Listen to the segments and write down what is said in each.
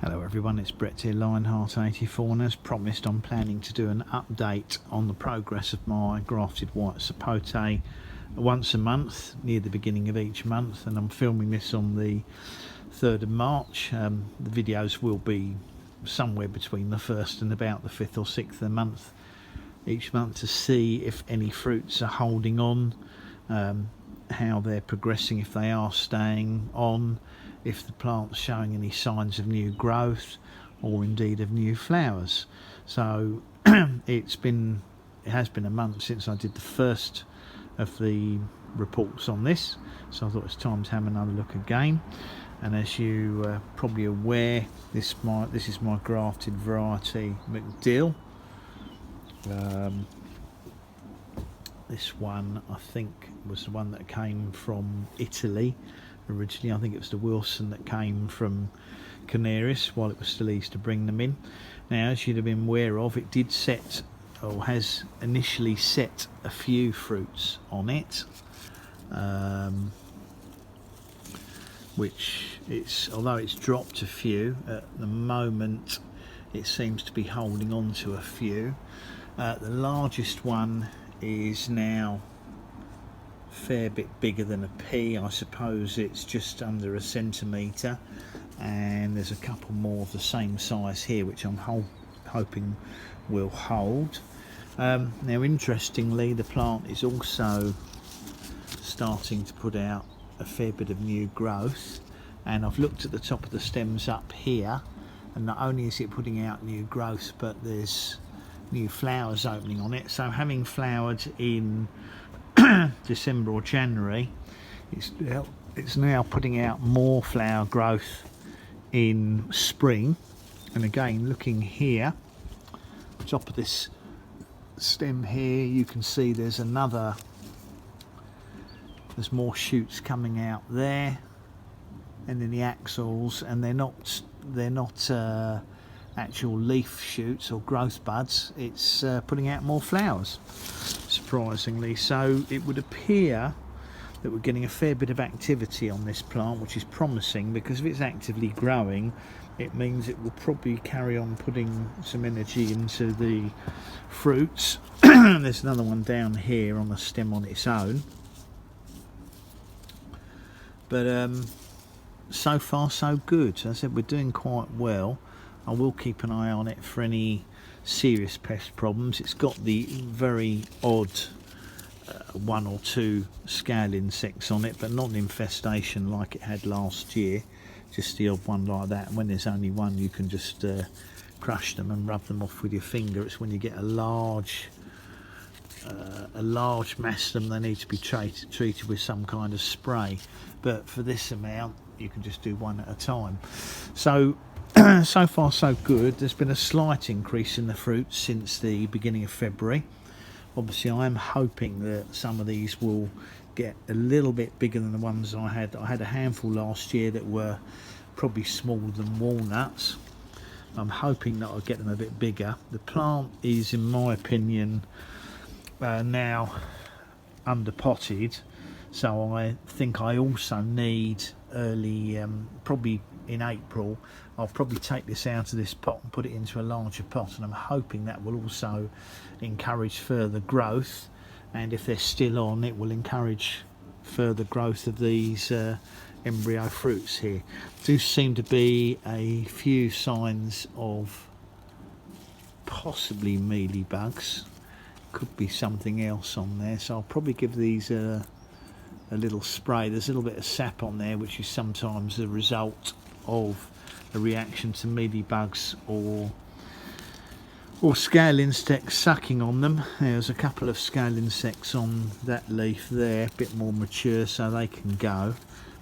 Hello everyone, it's Brett here, Lionheart84, and as promised I'm planning to do an update on the progress of my grafted white sapote once a month, near the beginning of each month, and I'm filming this on the 3rd of March. The videos will be somewhere between the 1st and about the 5th or 6th of the month each month to see if any fruits are holding on, how they're progressing, if they are staying on, if the plant's showing any signs of new growth or indeed of new flowers. So it has been a month since I did the first of the reports on this, so I thought it's time to have another look again. And as you are probably aware, this is my grafted variety McDill. This one I think was the one that came from Italy originally. I think it was the Wilson that came from Canaris while it was still easy to bring them in. Now, as you'd have been aware of, it did set, or has initially set, a few fruits on it, which although it's dropped a few at the moment, it seems to be holding on to a few. The largest one is now a fair bit bigger than a pea. I suppose it's just under a centimetre, and there's a couple more of the same size here which I'm hoping will hold. Now, interestingly, the plant is also starting to put out a fair bit of new growth, and I've looked at the top of the stems up here, and not only is it putting out new growth, but there's new flowers opening on it. So having flowered in December or January, it's now putting out more flower growth in spring. And again, looking here, top of this stem here, you can see there's more shoots coming out there, and in the axils, and they're not actual leaf shoots or growth buds. It's putting out more flowers, surprisingly. So it would appear that we're getting a fair bit of activity on this plant, which is promising, because if it's actively growing, it means it will probably carry on putting some energy into the fruits. There's another one down here on the stem on its own, but so far so good. As I said, we're doing quite well. I will keep an eye on it for any serious pest problems. It's got the very odd one or two scale insects on it, but not an infestation like it had last year, just the odd one like that. And when there's only one, you can just crush them and rub them off with your finger. It's when you get a large mass of them, they need to be treated with some kind of spray, but for this amount you can just do one at a time. So so far so good. There's been a slight increase in the fruit since the beginning of February. Obviously I am hoping that some of these will get a little bit bigger than the ones I had. I had a handful last year that were probably smaller than walnuts. I'm hoping that I'll get them a bit bigger. The plant is, in my opinion, now under potted, so I think I also need early, probably in April, I'll probably take this out of this pot and put it into a larger pot, and I'm hoping that will also encourage further growth, and if they're still on, it will encourage further growth of these embryo fruits here. Do seem to be a few signs of possibly mealybugs. Could be something else on there, so I'll probably give these a little spray. There's a little bit of sap on there, which is sometimes the result of a reaction to mealybugs or scale insects sucking on them. There's a couple of scale insects on that leaf there, a bit more mature, so they can go.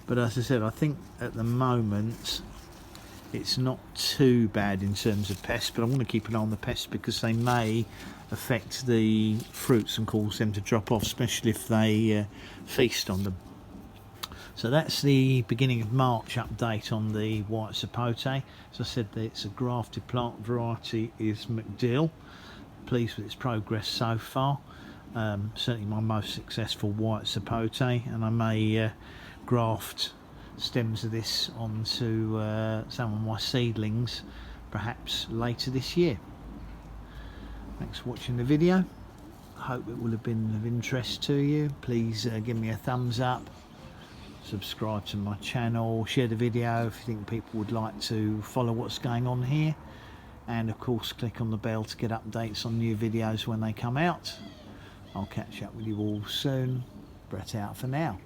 But as I said, I think at the moment it's not too bad in terms of pests, but I want to keep an eye on the pests because they may affect the fruits and cause them to drop off, especially if they feast on them. So that's the beginning of March update on the white sapote. As I said, it's a grafted plant variety is McDill. Pleased with its progress so far. Certainly my most successful white sapote, and I may graft stems of this onto some of my seedlings perhaps later this year. Thanks for watching the video. I hope it will have been of interest to you. Please give me a thumbs up, subscribe to my channel, share the video if you think people would like to follow what's going on here, and of course click on the bell to get updates on new videos when they come out. I'll catch up with you all soon. Brett out for now.